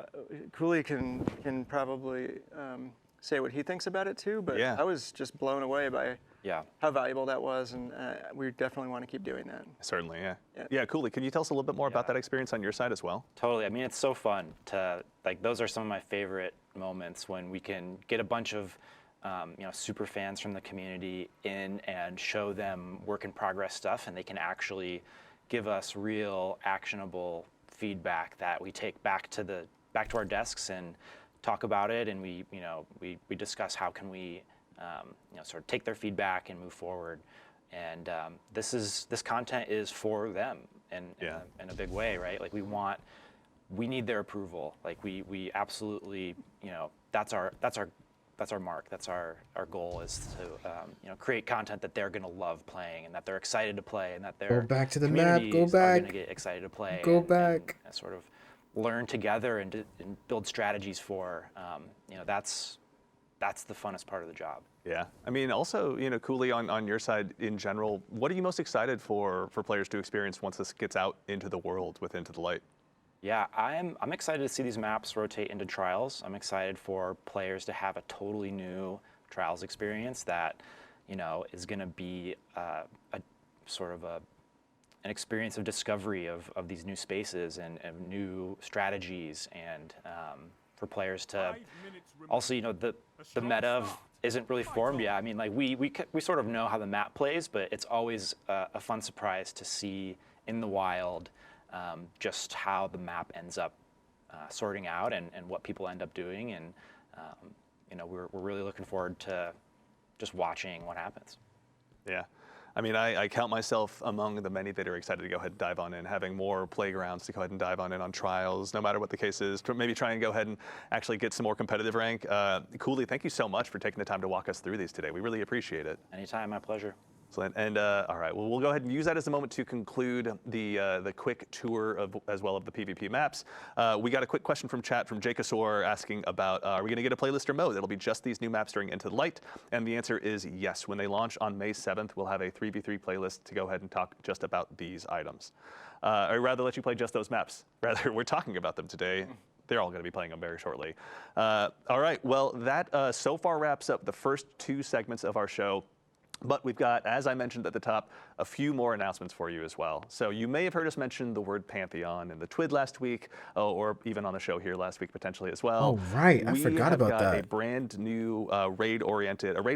Cooley can probably say what he thinks about it too, but I was just blown away by how valuable that was, and we definitely want to keep doing that. Certainly, yeah. Cooley, can you tell us a little bit more about that experience on your side as well? Totally. I mean, it's so fun to, like, those are some of my favorite moments when we can get a bunch of you know, super fans from the community in and show them work in progress stuff, and they can actually give us real actionable feedback that we take back to our desks and talk about it, and we discuss how can we you know, sort of take their feedback and move forward. And this content is for them in a big way, right? Like, we need their approval. Like, we absolutely, you know, that's our mark. That's our goal, is to you know, create content that they're gonna love playing and that they're excited to play and that their go back to the map. Go back. Are gonna get excited to play. Go back. And sort of learn together and build strategies for. You know, that's the funnest part of the job. Yeah, I mean, also, you know, Cooley, on your side in general, what are you most excited for players to experience once this gets out into the world with Into the Light? Yeah, I'm excited to see these maps rotate into trials. I'm excited for players to have a totally new trials experience that, you know, is going to be a sort of an experience of discovery of these new spaces and new strategies, and for players to also, you know, the meta isn't really formed yet. I mean, like, we sort of know how the map plays, but it's always a fun surprise to see in the wild just how the map ends up sorting out and what people end up doing, and you know, we're really looking forward to just watching what happens. Yeah. I mean, I count myself among the many that are excited to go ahead and dive on in, having more playgrounds to go ahead and dive on in on trials, no matter what the case is, to maybe try and go ahead and actually get some more competitive rank. Cooley, thank you so much for taking the time to walk us through these today. We really appreciate it. Anytime, my pleasure. Excellent. And all right, well, we'll go ahead and use that as a moment to conclude the quick tour of as well of the PvP maps. We got a quick question from chat from Jake Asor asking about, are we going to get a playlist or mode? It'll be just these new maps during Into the Light. And the answer is yes. When they launch on May 7th, we'll have a 3v3 playlist to go ahead and talk just about these items. I'd rather let you play just those maps. Rather, we're talking about them today. They're all going to be playing them very shortly. All right, well, that so far wraps up the first 2 segments of our show. But we've got, as I mentioned at the top, a few more announcements for you as well. So you may have heard us mention the word Pantheon in the TWID last week, or even on the show here last week potentially as well. Oh, right. I forgot about that. We have got a brand new raid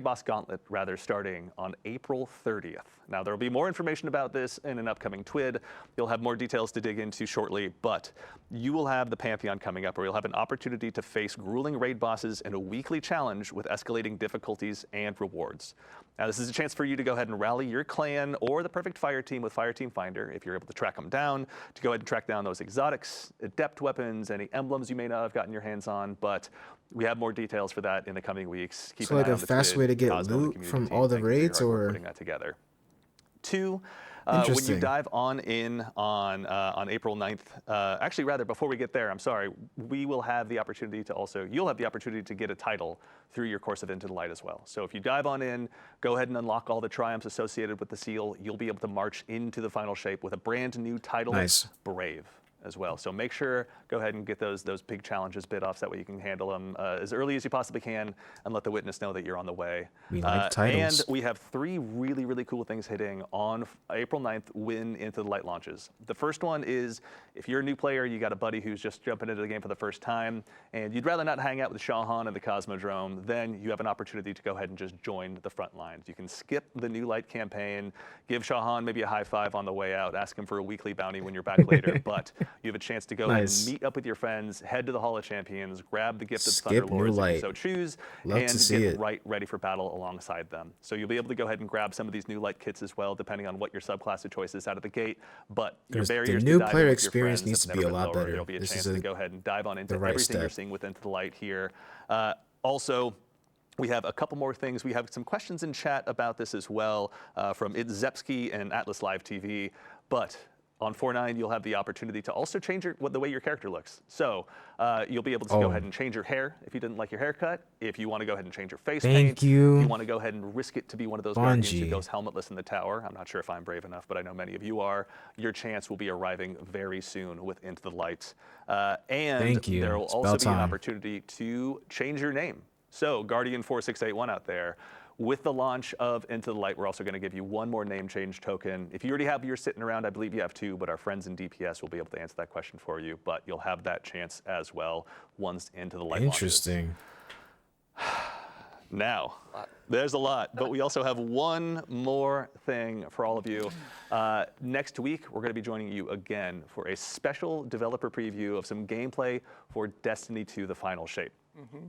boss gauntlet rather, starting on April 30th. Now, there will be more information about this in an upcoming TWID. You'll have more details to dig into shortly, but you will have the Pantheon coming up, where you'll have an opportunity to face grueling raid bosses in a weekly challenge with escalating difficulties and rewards. Now, this is a chance for you to go ahead and rally your clan or the perfect fire team with Fireteam Finder, if you're able to track them down, to go ahead and track down those exotics, adept weapons, any emblems you may not have gotten your hands on. But we have more details for that in the coming weeks. Keep so like a fast way to get loot from all the raids, or putting that together. 2, when you dive on in on April 9th, actually rather before we get there, I'm sorry, we will have the opportunity to also, you'll have the opportunity to get a title through your course of Into the Light as well. So if you dive on in, go ahead and unlock all the triumphs associated with the seal, you'll be able to march into the final shape with a brand new title, Brave, as well. So make sure, go ahead and get those big challenges bit off, so that way you can handle them as early as you possibly can and let the witness know that you're on the way. We like titles. And we have 3 really, really cool things hitting on April 9th when Into the Light launches. The first one is, if you're a new player, you got a buddy who's just jumping into the game for the first time, and you'd rather not hang out with Shahan and the Cosmodrome, then you have an opportunity to go ahead and just join the front lines. You can skip the New Light campaign, give Shahan maybe a high five on the way out, ask him for a weekly bounty when you're back later, but you have a chance to go ahead and meet up with your friends, head to the Hall of Champions, grab the Gifted Thunderlords if you so choose, and get right ready for battle alongside them. So you'll be able to go ahead and grab some of these New Light kits as well, depending on what your subclass of choice is out of the gate. But your barriers the new to dive player with your experience friends needs to have be a never been lot lower. better. There'll be a This chance is to go ahead and dive on into right everything you're step. seeing with Into the Light here. Also, we have a couple more things. We have some questions in chat about this as well from It's Zepsky and Atlas Live TV. But on 4.9, you'll have the opportunity to also change the way your character looks. So you'll be able to go ahead and change your hair if you didn't like your haircut. If you want to go ahead and change your face paint. If you want to go ahead and risk it to be one of those guardians who goes helmetless in the tower. I'm not sure if I'm brave enough, but I know many of you are. Your chance will be arriving very soon with Into the Light. And there will also be an opportunity to change your name. So Guardian4681 out there, with the launch of Into the Light, we're also going to give you 1 more name change token. If you already have yours sitting around, I believe you have 2, but our friends in DPS will be able to answer that question for you. But you'll have that chance as well once Into the Light Interesting. launches. Now, there's a lot, but we also have 1 more thing for all of you. Next week, we're going to be joining you again for a special developer preview of some gameplay for Destiny 2: The Final Shape.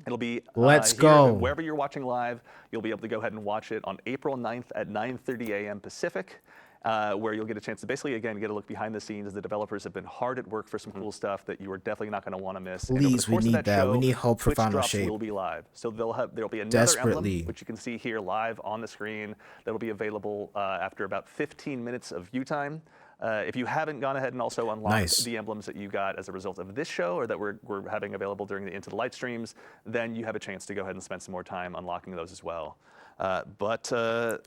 It'll be wherever you're watching live. You'll be able to go ahead and watch it on April 9th at 9:30 a.m. Pacific, where you'll get a chance to basically, again, get a look behind the scenes. The developers have been hard at work for some cool stuff that you are definitely not going to want to miss. Please, we need that. We need hope for Final Shape. Will be live, so there'll be another emblem, which you can see here live on the screen. That'll be available after about 15 minutes of view time. If you haven't gone ahead and also unlocked the emblems that you got as a result of this show, or that we're having available during the Into the Light streams, then you have a chance to go ahead and spend some more time unlocking those as well. Bungie.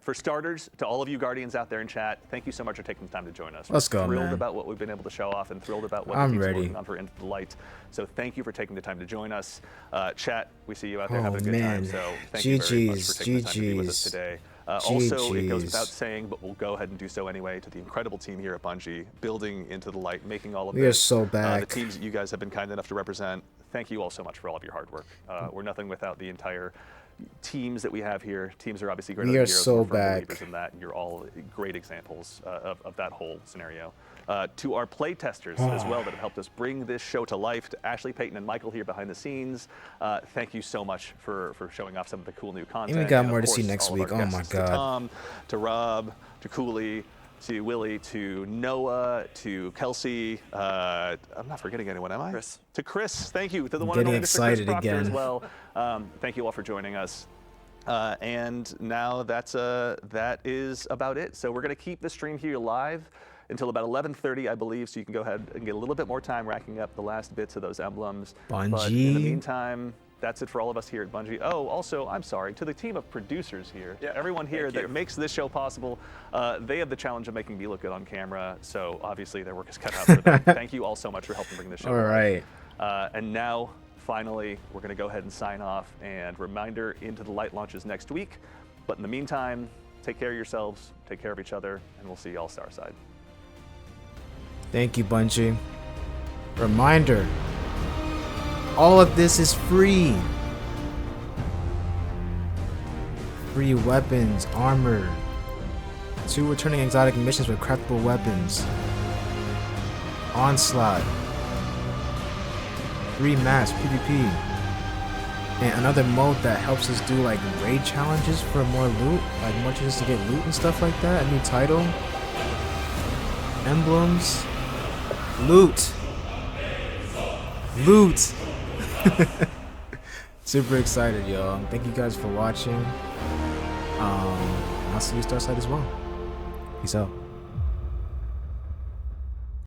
For starters, to all of you Guardians out there in chat, thank you so much for taking the time to join us. Let's go, man. Thrilled about what we've been able to show off, and thrilled about what the team's working on for Into the Light. So thank you for taking the time to join us. Chat, we see you out there having a good time. So thank you very much for taking the time to be with us today. Also, it goes without saying, but we'll go ahead and do so anyway, to the incredible team here at Bungie, building Into the Light, making all of this. We are so back. The teams that you guys have been kind enough to represent, thank you all so much for all of your hard work. We're nothing without the entire teams that we have here. Teams are obviously great. We are so back. In that, and you're all great examples of that whole scenario. To our play testers as well that have helped us bring this show to life, to Ashley, Peyton, and Michael here behind the scenes, thank you so much for showing off some of the cool new content. And we got more to see next week. Oh my God. To Tom, to Rob, to Cooley, to Willie, to Noah, to Kelsey. I'm not forgetting anyone, am I? Chris. To Chris, thank you. To the one Getting and only Mr. Chris excited Proctor again as well. Thank you all for joining us. And now that is about it. So we're going to keep the stream here live until about 11:30, I believe, so you can go ahead and get a little bit more time racking up the last bits of those emblems. Bungie. But in the meantime, that's it for all of us here at Bungie. Oh, also, I'm sorry, to the team of producers here, everyone here that makes this show possible, they have the challenge of making me look good on camera, so obviously their work is cut out for them. Thank you all so much for helping bring this show All right. and now, finally, we're going to go ahead and sign off, and reminder, Into the Light launches next week. But in the meantime, take care of yourselves, take care of each other, and we'll see you all Starside. Thank you, Bungie. Reminder, all of this is free. Free weapons, armor, 2 returning exotic missions with craftable weapons, Onslaught, 3 maps, PvP, and another mode that helps us do like raid challenges for more loot, like more chances to get loot and stuff like that, a new title, emblems, loot. Super excited, y'all. Thank you guys for watching. I'll see you Starside as well. Peace out.